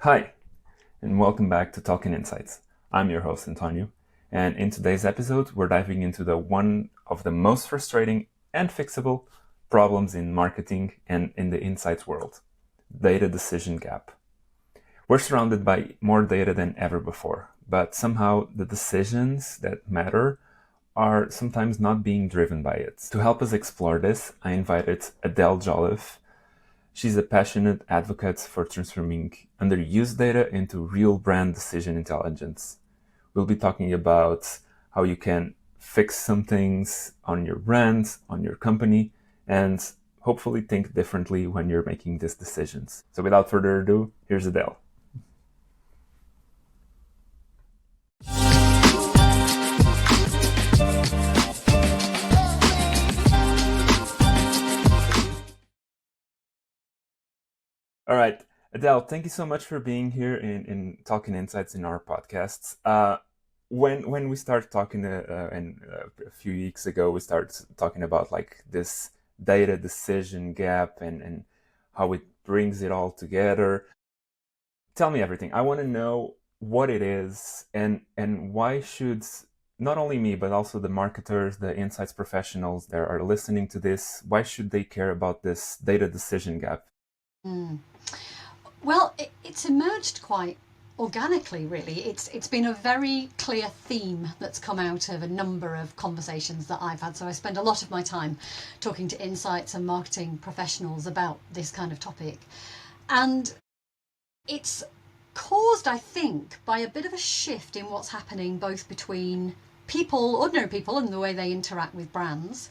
Hi, and welcome back to Talking Insights. I'm your host, António, and in today's episode, we're diving into the one of the most frustrating and fixable problems in marketing and in the insights world, data decision gap. We're surrounded by more data than ever before, but somehow the decisions that matter are sometimes not being driven by it. To help us explore this, I invited Adele Jolliffe. She's a passionate advocate for transforming underused data into real brand decision intelligence. We'll be talking about how you can fix some things on your brand, on your company, and hopefully think differently when you're making these decisions. So without further ado, here's Adele. All right, Adele, thank you so much for being here in Talking Insights in our podcasts. When we started talking a few weeks ago, we started talking about like this data decision gap and how it brings it all together. Tell me everything. I want to know what it is and why should not only me, but also the marketers, the insights professionals that are listening to this, why should they care about this data decision gap? Well, it's emerged quite organically, really. It's been a very clear theme that's come out of a number of conversations that I've had. So I spend a lot of my time talking to insights and marketing professionals about this kind of topic. And it's caused, I think, by a bit of a shift in what's happening both between people, ordinary people, and the way they interact with brands,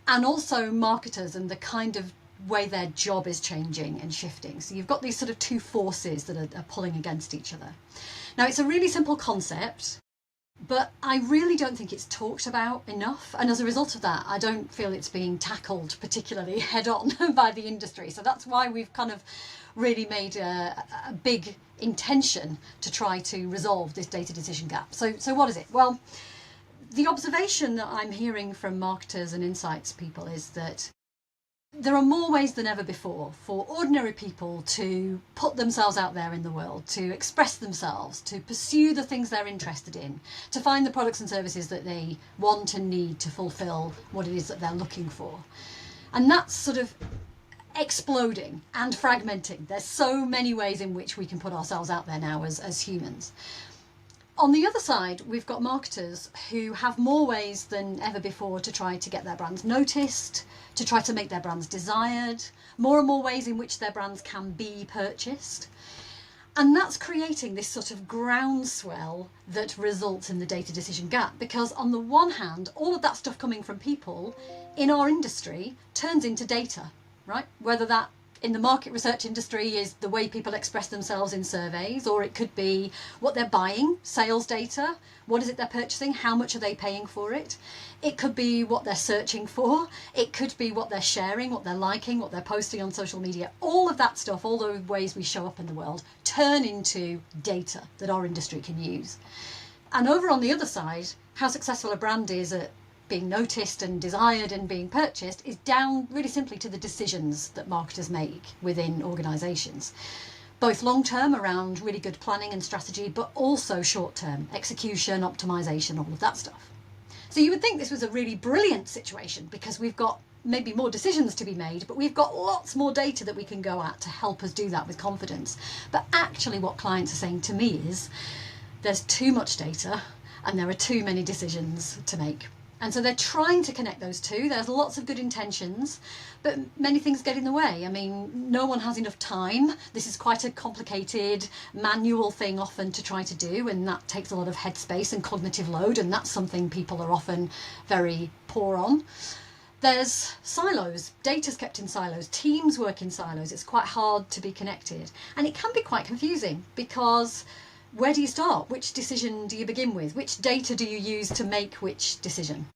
and also marketers and the kind of way their job is changing and shifting. So you've got these sort of two forces that are pulling against each other. Now, it's a really simple concept, but I really don't think it's talked about enough. And as a result of that, I don't feel it's being tackled particularly head on by the industry. So that's why we've kind of really made a big intention to try to resolve this data decision gap. So what is it? Well, the observation that I'm hearing from marketers and insights people is that there are more ways than ever before for ordinary people to put themselves out there in the world, to express themselves, to pursue the things they're interested in, to find the products and services that they want and need to fulfill what it is that they're looking for. And that's sort of exploding and fragmenting. There's so many ways in which we can put ourselves out there now as humans. On the other side, we've got marketers who have more ways than ever before to try to get their brands noticed, to try to make their brands desired, more and more ways in which their brands can be purchased. And that's creating this sort of groundswell that results in the data decision gap, because on the one hand, all of that stuff coming from people in our industry turns into data, right? Whether that in the market research industry is the way people express themselves in surveys, or it could be what they're buying, sales data, what is it they're purchasing, how much are they paying for it. It could be what they're searching for, it could be what they're sharing, what they're liking, what they're posting on social media. All of that stuff, all the ways we show up in the world, turn into data that our industry can use. And over on the other side, how successful a brand is at being noticed and desired and being purchased is down really simply to the decisions that marketers make within organisations, both long term around really good planning and strategy, but also short term execution, optimisation, all of that stuff. So you would think this was a really brilliant situation because we've got maybe more decisions to be made, but we've got lots more data that we can go at to help us do that with confidence. But actually what clients are saying to me is there's too much data and there are too many decisions to make. And so they're trying to connect those two. There's lots of good intentions, but many things get in the way. I mean, no one has enough time. This is quite a complicated manual thing often to try to do, and that takes a lot of headspace and cognitive load, and that's something people are often very poor on. There's silos. Data's kept in silos. Teams work in silos. It's quite hard to be connected. And it can be quite confusing because where do you start? Which decision do you begin with? Which data do you use to make which decision?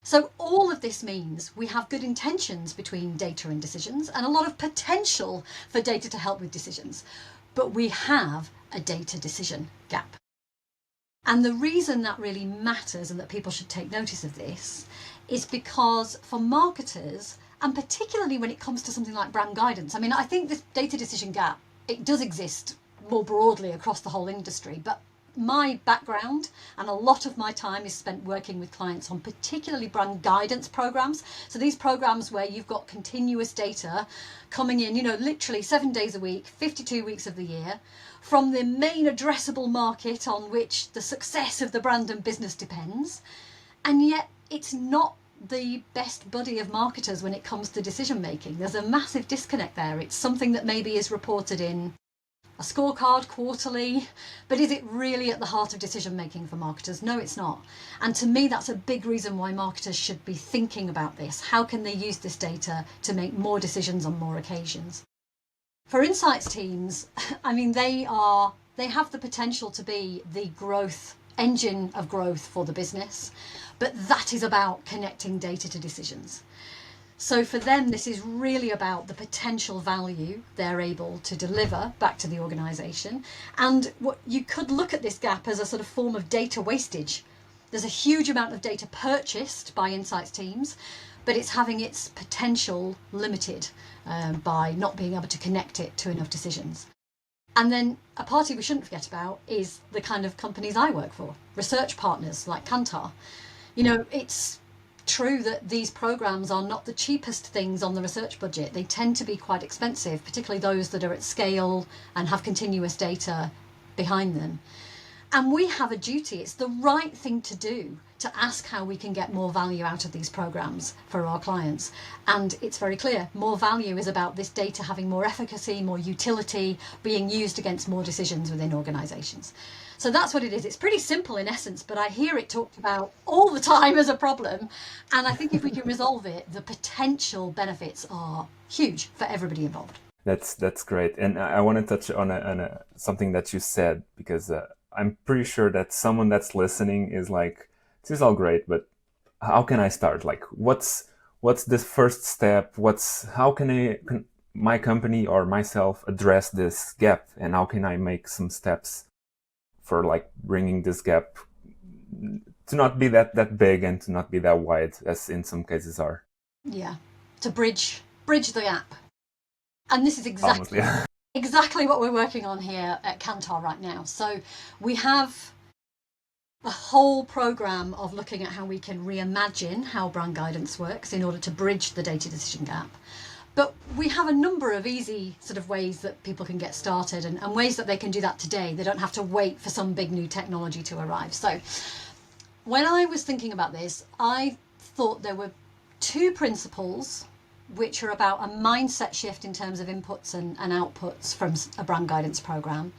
So all of this means we have good intentions between data and decisions and a lot of potential for data to help with decisions, but we have a data decision gap. And the reason that really matters and that people should take notice of this is because for marketers, and particularly when it comes to something like brand guidance, I mean, I think this data decision gap, it does exist more broadly across the whole industry. But my background and a lot of my time is spent working with clients on particularly brand guidance programs. So these programs where you've got continuous data coming in, literally 7 days a week, 52 weeks of the year, from the main addressable market on which the success of the brand and business depends. And yet it's not the best buddy of marketers when it comes to decision making. There's a massive disconnect there. It's something that maybe is reported in a scorecard quarterly, but is it really at the heart of decision making for marketers? No, it's not. And to me, that's a big reason why marketers should be thinking about this. How can they use this data to make more decisions on more occasions? For insights teams, I mean, they have the potential to be the growth engine of growth for the business, but that is about connecting data to decisions. So for them, this is really about the potential value they're able to deliver back to the organisation. And what you could look at this gap as a sort of form of data wastage. There's a huge amount of data purchased by insights teams, but it's having its potential limited by not being able to connect it to enough decisions. And then a party we shouldn't forget about is the kind of companies I work for, research partners like Kantar. It's true that these programs are not the cheapest things on the research budget. They tend to be quite expensive, particularly those that are at scale and have continuous data behind them. And we have a duty, it's the right thing to do, to ask how we can get more value out of these programs for our clients. And it's very clear, more value is about this data having more efficacy, more utility, being used against more decisions within organisations. So that's what it is. It's pretty simple in essence, but I hear it talked about all the time as a problem. And I think if we can resolve it, the potential benefits are huge for everybody involved. That's great. And I want to touch on something that you said, because I'm pretty sure that someone that's listening is like, this is all great, but how can I start? Like, what's the first step? How can my company or myself address this gap? And how can I make some steps for like bringing this gap to not be that big and to not be that wide as in some cases are? Yeah, to bridge the gap. And this is Honestly, exactly what we're working on here at Kantar right now. So we have a whole program of looking at how we can reimagine how brand guidance works in order to bridge the data decision gap. But we have a number of easy sort of ways that people can get started and ways that they can do that today. They don't have to wait for some big new technology to arrive. So when I was thinking about this, I thought there were 2 principles which are about a mindset shift in terms of inputs and outputs from a brand guidance program.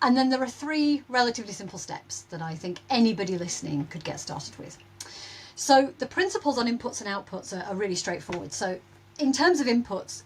And then there are 3 relatively simple steps that I think anybody listening could get started with. So the principles on inputs and outputs are really straightforward. So in terms of inputs,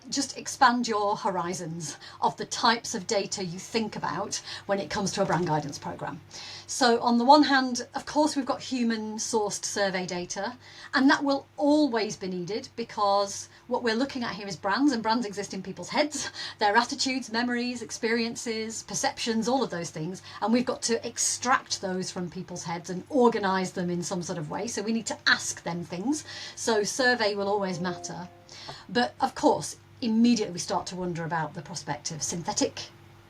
just expand your horizons of the types of data you think about when it comes to a brand guidance program. So on the one hand, of course, we've got human sourced survey data, and that will always be needed because what we're looking at here is brands, and brands exist in people's heads, their attitudes, memories, experiences, perceptions, all of those things. And we've got to extract those from people's heads and organise them in some sort of way. So we need to ask them things. So survey will always matter. But of course, immediately we start to wonder about the prospect of synthetic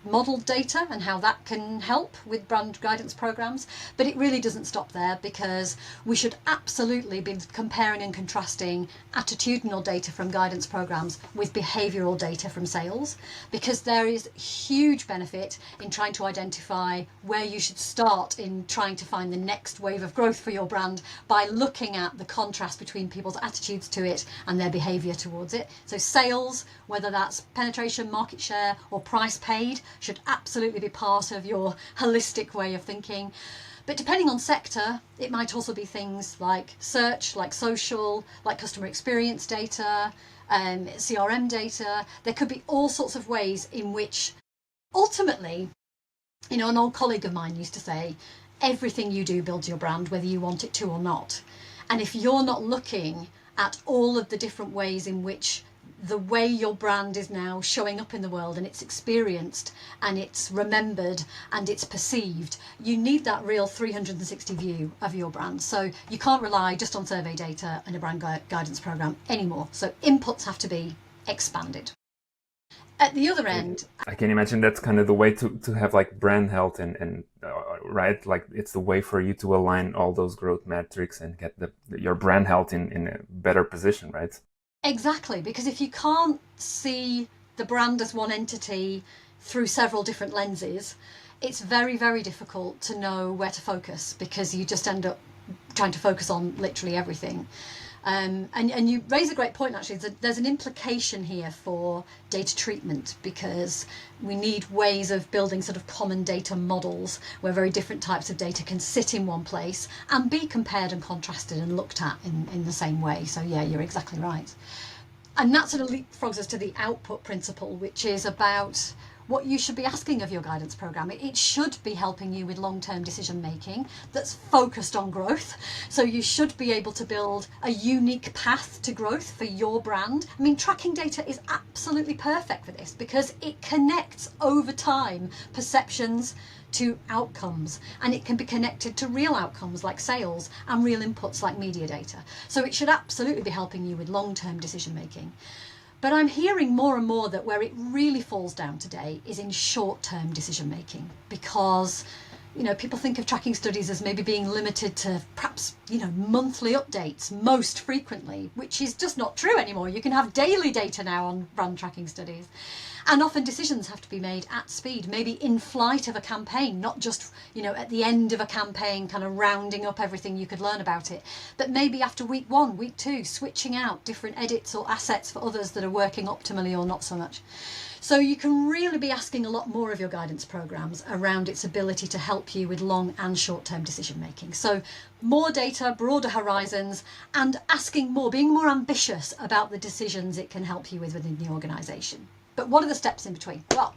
modelled data and how that can help with brand guidance programs. But it really doesn't stop there, because we should absolutely be comparing and contrasting attitudinal data from guidance programs with behavioural data from sales, because there is huge benefit in trying to identify where you should start in trying to find the next wave of growth for your brand by looking at the contrast between people's attitudes to it and their behaviour towards it. So sales, whether that's penetration, market share or price paid, should absolutely be part of your holistic way of thinking. But depending on sector, it might also be things like search, like social, like customer experience data, CRM data. There could be all sorts of ways in which ultimately, an old colleague of mine used to say, everything you do builds your brand, whether you want it to or not. And if you're not looking at all of the different ways in which the way your brand is now showing up in the world, and it's experienced and it's remembered and it's perceived, you need that real 360 view of your brand. So you can't rely just on survey data in a brand guidance program anymore. So inputs have to be expanded. At the other end, I can imagine that's kind of the way to have like brand health and right, like it's the way for you to align all those growth metrics and get your brand health in a better position, right? exactly, because if you can't see the brand as one entity through several different lenses, it's very, very difficult to know where to focus, because you just end up trying to focus on literally everything. And you raise a great point, actually. There's an implication here for data treatment, because we need ways of building sort of common data models where very different types of data can sit in one place and be compared and contrasted and looked at in the same way. So yeah, you're exactly right. And that sort of leapfrogs us to the output principle, which is about what you should be asking of your guidance program. It should be helping you with long-term decision making that's focused on growth. So you should be able to build a unique path to growth for your brand. I mean, tracking data is absolutely perfect for this, because it connects over time perceptions to outcomes, and it can be connected to real outcomes like sales and real inputs like media data. So it should absolutely be helping you with long-term decision making. But I'm hearing more and more that where it really falls down today is in short-term decision making, because people think of tracking studies as maybe being limited to perhaps monthly updates most frequently, which is just not true anymore. You can have daily data now on brand tracking studies, and often decisions have to be made at speed, maybe in flight of a campaign, not just at the end of a campaign kind of rounding up everything you could learn about it, but maybe after week 1, week 2, switching out different edits or assets for others that are working optimally or not so much. So you can really be asking a lot more of your guidance programs around its ability to help you with long and short-term decision making. So more data, broader horizons, and asking more, being more ambitious about the decisions it can help you with within the organisation. But what are the steps in between? Well,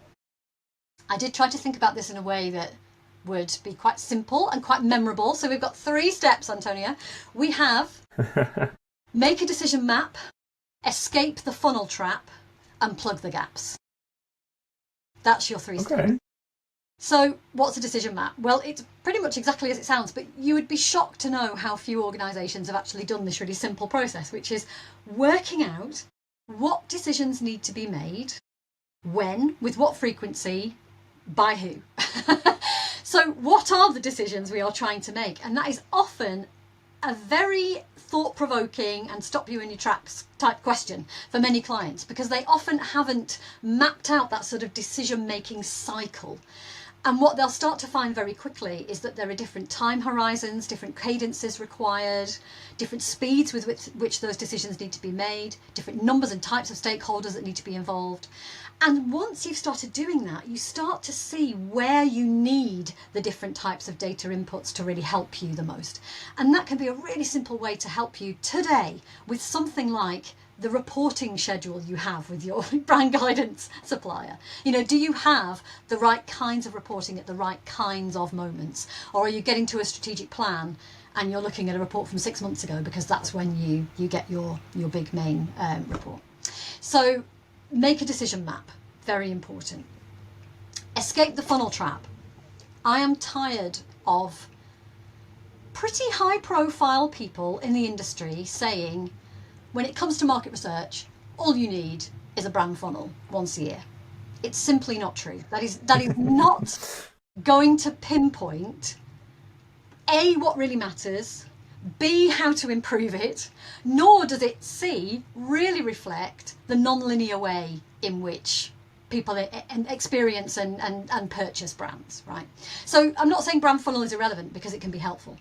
I did try to think about this in a way that would be quite simple and quite memorable. So we've got 3 steps, António. We have make a decision map, escape the funnel trap, and plug the gaps. That's your 3 steps. Okay. So what's a decision map? Well, it's pretty much exactly as it sounds, but you would be shocked to know how few organisations have actually done this really simple process, which is working out what decisions need to be made, when, with what frequency, by who. So what are the decisions we are trying to make? And that is often a very thought-provoking and stop you in your tracks type question for many clients, because they often haven't mapped out that sort of decision-making cycle. And what they'll start to find very quickly is that there are different time horizons, different cadences required, different speeds with which those decisions need to be made, different numbers and types of stakeholders that need to be involved. And once you've started doing that, you start to see where you need the different types of data inputs to really help you the most. And that can be a really simple way to help you today with something like the reporting schedule you have with your brand guidance supplier. Do you have the right kinds of reporting at the right kinds of moments? Or are you getting to a strategic plan and you're looking at a report from 6 months ago, because that's when you get your big main report? So make a decision map, very important. Escape the funnel trap. I am tired of pretty high profile people in the industry saying, when it comes to market research, all you need is a brand funnel once a year. It's simply not true. That is not going to pinpoint A, what really matters, B, how to improve it, nor does it C, really reflect the non-linear way in which people experience and purchase brands, right? So I'm not saying brand funnel is irrelevant, because it can be helpful,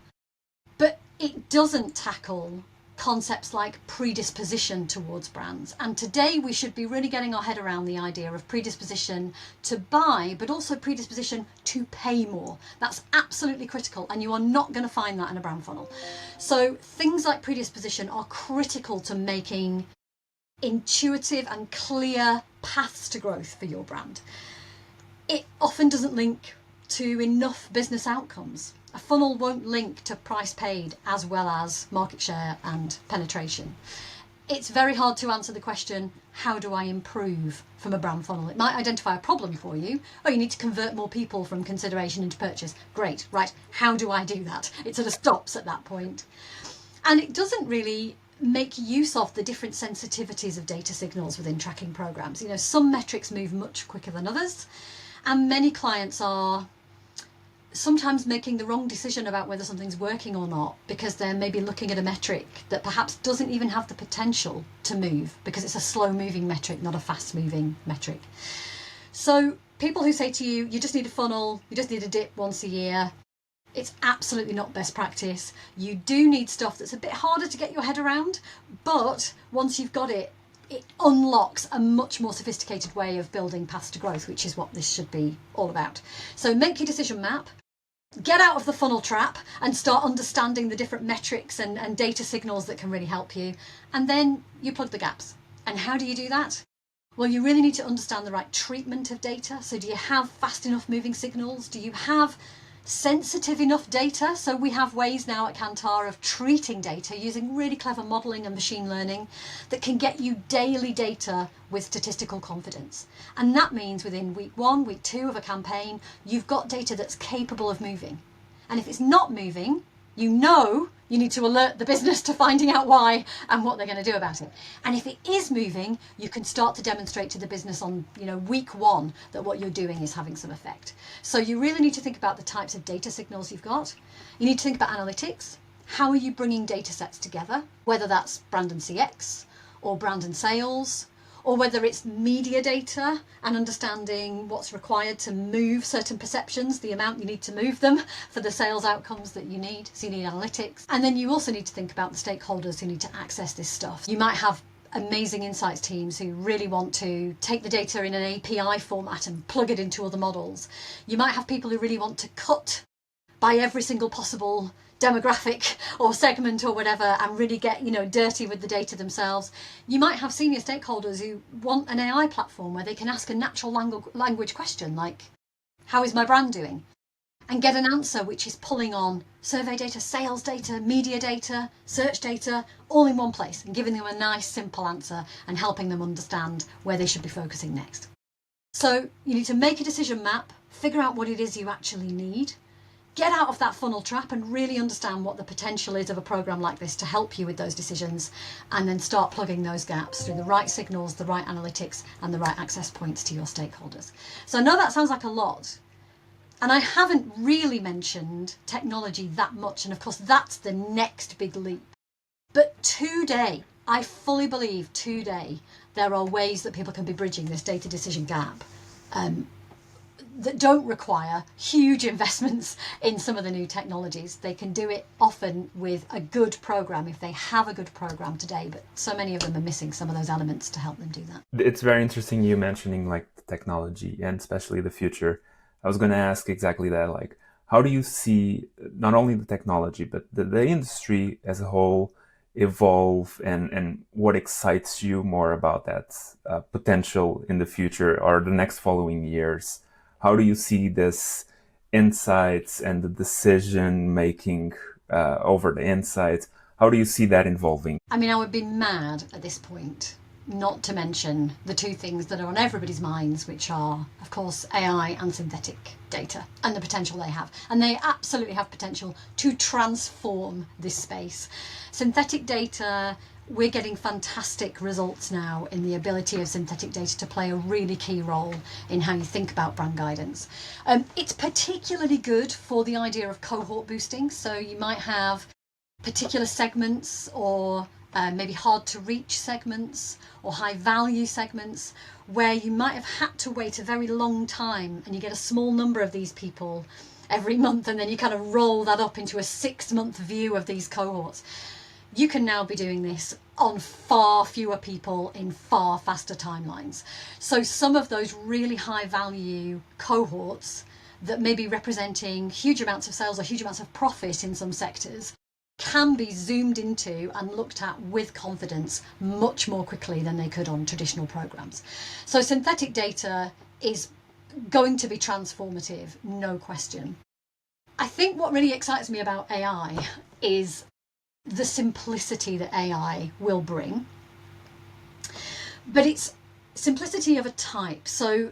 but it doesn't tackle concepts like predisposition towards brands. And today we should be really getting our head around the idea of predisposition to buy, but also predisposition to pay more. That's absolutely critical, and you are not going to find that in a brand funnel. So things like predisposition are critical to making intuitive and clear paths to growth for your brand. It often doesn't link to enough business outcomes. A funnel won't link to price paid as well as market share and penetration. It's very hard to answer the question, how do I improve from a brand funnel? It might identify a problem for you. Oh, you need to convert more people from consideration into purchase. Great, right, how do I do that? It sort of stops at that point. And it doesn't really make use of the different sensitivities of data signals within tracking programs. Some metrics move much quicker than others, and many clients are sometimes making the wrong decision about whether something's working or not because they're maybe looking at a metric that perhaps doesn't even have the potential to move because it's a slow moving metric, not a fast moving metric. So people who say to you, you just need a funnel, you just need a dip once a year, it's absolutely not best practice. You do need stuff that's a bit harder to get your head around, but once you've got it, it unlocks a much more sophisticated way of building paths to growth, which is what this should be all about. So make your decision map, get out of the funnel trap and start understanding the different metrics and data signals that can really help you. And then you plug the gaps. And how do you do that? Well, you really need to understand the right treatment of data. So do you have fast enough moving signals? Do you have sensitive enough data? So we have ways now at Kantar of treating data using really clever modelling and machine learning that can get you daily data with statistical confidence. And that means within week 1, week 2 of a campaign, you've got data that's capable of moving. And if it's not moving, you need to alert the business to finding out why and what they're going to do about it. And if it is moving, you can start to demonstrate to the business on week 1 that what you're doing is having some effect. So you really need to think about the types of data signals you've got. You need to think about analytics. How are you bringing data sets together? Whether that's brand and CX or brand and sales, or whether it's media data and understanding what's required to move certain perceptions, the amount you need to move them for the sales outcomes that you need. So you need analytics. And then you also need to think about the stakeholders who need to access this stuff. You might have amazing insights teams who really want to take the data in an API format and plug it into other models. You might have people who really want to cut by every single possible demographic or segment or whatever and really get dirty with the data themselves. You might have senior stakeholders who want an AI platform where they can ask a natural language question like, how is my brand doing? And get an answer which is pulling on survey data, sales data, media data, search data, all in one place and giving them a nice simple answer and helping them understand where they should be focusing next. So you need to make a decision map, figure out what it is you actually need, get out of that funnel trap and really understand what the potential is of a program like this to help you with those decisions, and then start plugging those gaps through the right signals, the right analytics, and the right access points to your stakeholders. So I know that sounds like a lot, and I haven't really mentioned technology that much, and of course that's the next big leap. But today, I fully believe today, there are ways that people can be bridging this data decision gap that don't require huge investments in some of the new technologies. They can do it often with a good program if they have a good program today, but so many of them are missing some of those elements to help them do that. It's very interesting you mentioning like the technology and especially the future. I was going to ask exactly that, like, how do you see not only the technology, but the industry as a whole evolve, and what excites you more about that potential in the future or the next following years? How do you see this insights and the decision making over the insights? How do you see that evolving? I mean, I would be mad at this point not to mention the two things that are on everybody's minds, which are, of course, AI and synthetic data and the potential they have. And they absolutely have potential to transform this space. Synthetic data, we're getting fantastic results now in the ability of synthetic data to play a really key role in how you think about brand guidance. It's particularly good for the idea of cohort boosting. So you might have particular segments or maybe hard to reach segments or high value segments where you might have had to wait a very long time, and you get a small number of these people every month, and then you kind of roll that up into a 6-month view of these cohorts. You can now be doing this on far fewer people in far faster timelines. So some of those really high value cohorts that may be representing huge amounts of sales or huge amounts of profit in some sectors can be zoomed into and looked at with confidence much more quickly than they could on traditional programs. So synthetic data is going to be transformative, no question. I think what really excites me about AI is the simplicity that AI will bring, but it's simplicity of a type. So,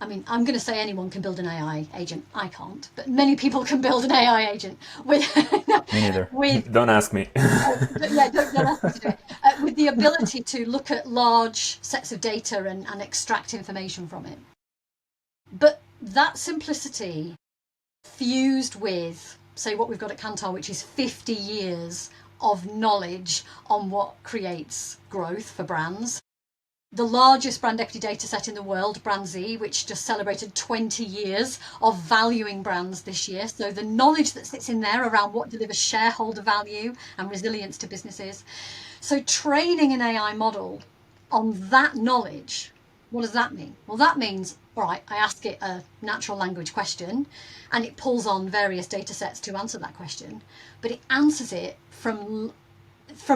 I mean, I'm going to say anyone can build an AI agent. I can't, but many people can build an AI agent with Me neither. with Don't ask me. yeah, don't ask me to do it. With the ability to look at large sets of data and extract information from it. But that simplicity fused with, say, what we've got at Kantar, which is 50 years of knowledge on what creates growth for brands. The largest brand equity data set in the world, Brand Z, which just celebrated 20 years of valuing brands this year. So the knowledge that sits in there around what delivers shareholder value and resilience to businesses. So training an AI model on that knowledge, what does that mean? Well, that means, all right, I ask it a natural language question and it pulls on various data sets to answer that question, but it answers it from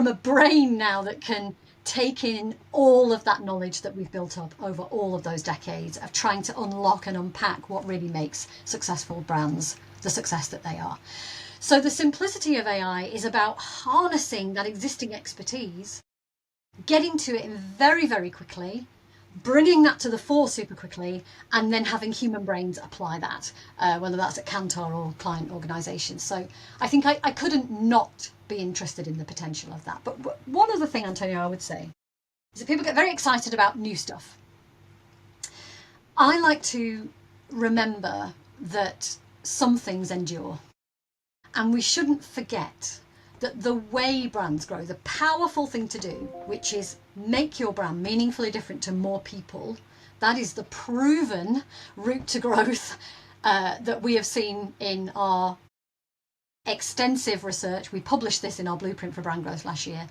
a brain now that can take in all of that knowledge that we've built up over all of those decades of trying to unlock and unpack what really makes successful brands the success that they are. So the simplicity of AI is about harnessing that existing expertise, getting to it in very, very quickly, bringing that to the fore super quickly, and then having human brains apply that, whether that's at Kantar or client organisations. So I think I couldn't not be interested in the potential of that. But one other thing, Antonio, I would say is that people get very excited about new stuff. I like to remember that some things endure, and we shouldn't forget that the way brands grow, the powerful thing to do, which is make your brand meaningfully different to more people, that is the proven route to growth that we have seen in our extensive research. We published this in our blueprint for brand growth last year.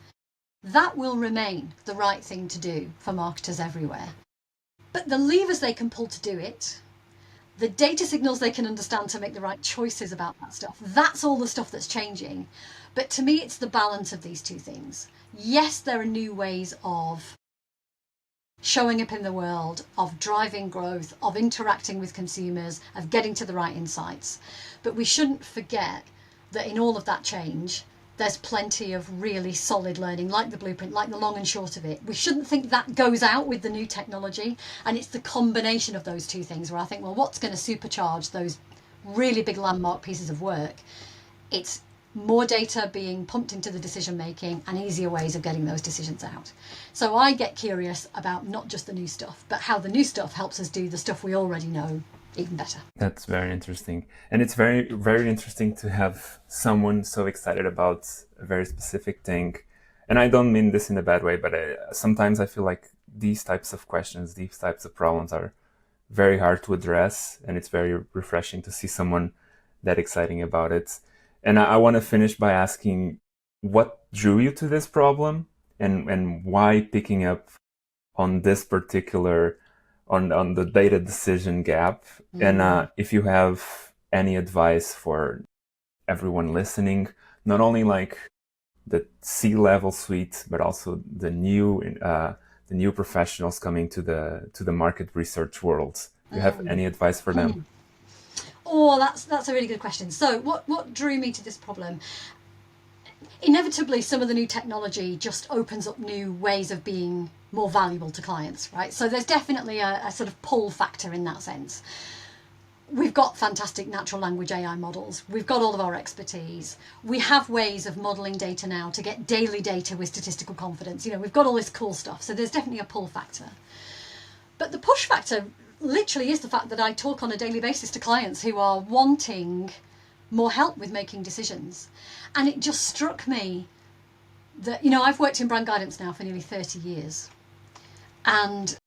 That will remain the right thing to do for marketers everywhere. But the levers they can pull to do it, the data signals they can understand to make the right choices about that stuff, that's all the stuff that's changing. But to me, it's the balance of these two things. Yes, there are new ways of showing up in the world, of driving growth, of interacting with consumers, of getting to the right insights. But we shouldn't forget that in all of that change, there's plenty of really solid learning, like the blueprint, like the long and short of it. We shouldn't think that goes out with the new technology. And it's the combination of those two things where I think, well, what's going to supercharge those really big landmark pieces of work? It's more data being pumped into the decision making and easier ways of getting those decisions out. So I get curious about not just the new stuff, but how the new stuff helps us do the stuff we already know even better. That's very interesting. And it's very, very interesting to have someone so excited about a very specific thing. And I don't mean this in a bad way, but sometimes I feel like these types of questions, these types of problems are very hard to address. And it's very refreshing to see someone that exciting about it. And I want to finish by asking what drew you to this problem and why picking up on this particular on the data decision gap. And if you have any advice for everyone listening, not only like the C-level suite, but also the new professionals coming to the market research world. Do you have any advice for them? Oh, that's a really good question. So what drew me to this problem? Inevitably, some of the new technology just opens up new ways of being more valuable to clients, right? So there's definitely a sort of pull factor in that sense. We've got fantastic natural language AI models. We've got all of our expertise. We have ways of modeling data now to get daily data with statistical confidence. You know, we've got all this cool stuff. So there's definitely a pull factor. But the push factor literally is the fact that I talk on a daily basis to clients who are wanting more help with making decisions. And it just struck me that, you know, I've worked in brand guidance now for nearly 30 years. And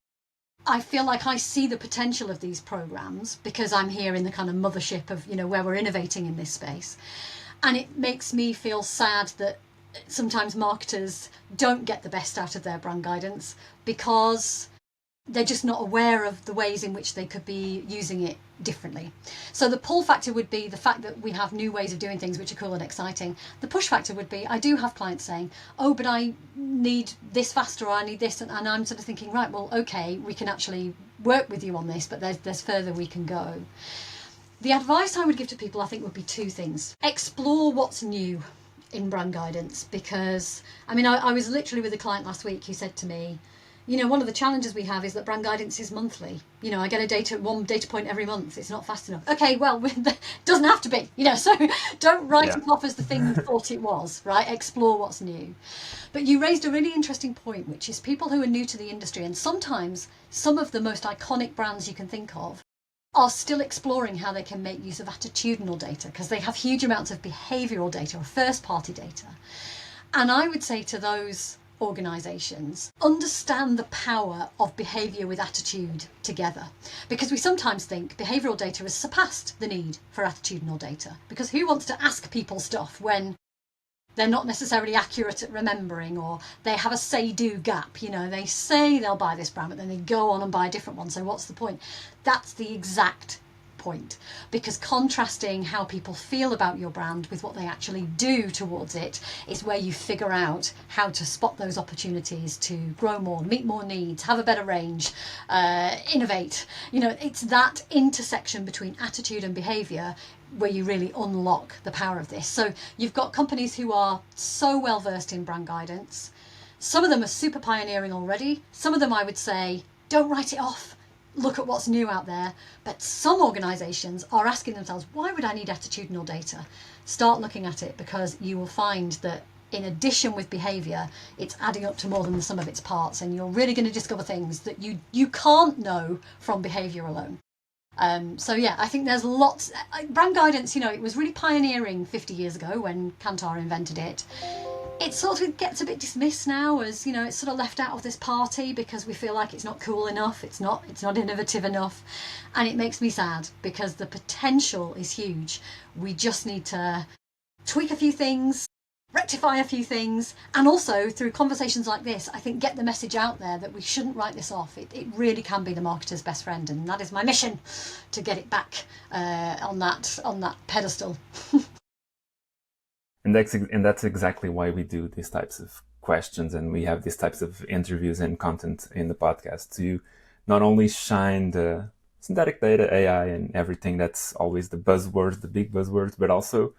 I feel like I see the potential of these programs because I'm here in the kind of mothership of, you know, where we're innovating in this space. And it makes me feel sad that sometimes marketers don't get the best out of their brand guidance because they're just not aware of the ways in which they could be using it differently. So the pull factor would be the fact that we have new ways of doing things which are cool and exciting. The push factor would be I do have clients saying, oh, but I need this faster, or I need this, and I'm sort of thinking, right, well, okay, we can actually work with you on this, but there's further we can go. The advice I would give to people, I think, would be two things. Explore what's new in brand guidance, because I mean, I was literally with a client last week who said to me, one of the challenges we have is that brand guidance is monthly. I get one data point every month. It's not fast enough. Okay, well, it doesn't have to be, so don't write it off as the thing you thought it was, right? Explore what's new. But you raised a really interesting point, which is people who are new to the industry, and sometimes some of the most iconic brands you can think of are still exploring how they can make use of attitudinal data, because they have huge amounts of behavioural data or first-party data. And I would say to those organisations, understand the power of behaviour with attitude together, because we sometimes think behavioural data has surpassed the need for attitudinal data, because who wants to ask people stuff when they're not necessarily accurate at remembering, or they have a say-do gap? They say they'll buy this brand, but then they go on and buy a different one. So what's the point? That's the exact point, because contrasting how people feel about your brand with what they actually do towards it is where you figure out how to spot those opportunities to grow more, meet more needs, have a better range, innovate. It's that intersection between attitude and behaviour where you really unlock the power of this. So you've got companies who are so well versed in brand guidance. Some of them are super pioneering already. Some of them, I would say, don't write it off. Look at what's new out there. But some organisations are asking themselves, why would I need attitudinal data? Start looking at it, because you will find that in addition with behaviour, it's adding up to more than the sum of its parts, and you're really going to discover things that you can't know from behaviour alone. I think there's lots. Brand guidance, it was really pioneering 50 years ago when Kantar invented it. It sort of gets a bit dismissed now as, it's sort of left out of this party because we feel like it's not cool enough, it's not innovative enough, and it makes me sad, because the potential is huge. We just need to tweak a few things, rectify a few things, and also through conversations like this, I think, get the message out there that we shouldn't write this off. It really can be the marketer's best friend, and that is my mission, to get it back on that pedestal. And that's exactly why we do these types of questions, and we have these types of interviews and content in the podcast, to not only shine the synthetic data, AI, and everything that's always the buzzwords, the big buzzwords, but also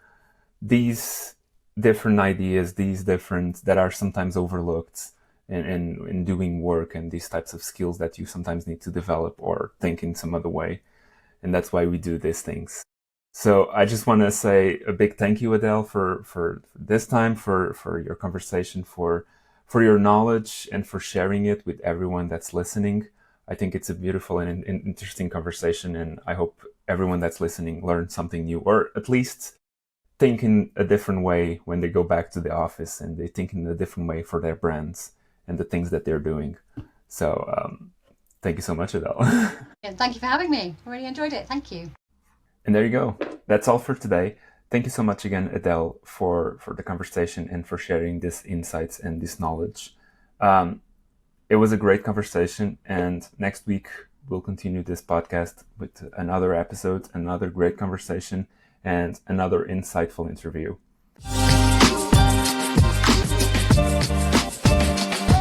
these different ideas, that are sometimes overlooked in doing work, and these types of skills that you sometimes need to develop or think in some other way. And that's why we do these things. So I just want to say a big thank you, Adele, for this time, for your conversation, for your knowledge, and for sharing it with everyone that's listening. I think it's a beautiful and interesting conversation, and I hope everyone that's listening learned something new, or at least think in a different way when they go back to the office, and they think in a different way for their brands and the things that they're doing. So thank you so much, Adele. And thank you for having me. I really enjoyed it. Thank you. And there you go. That's all for today. Thank you so much again, Adele, for the conversation and for sharing these insights and this knowledge. It was a great conversation, and next week we'll continue this podcast with another episode, another great conversation, and another insightful interview.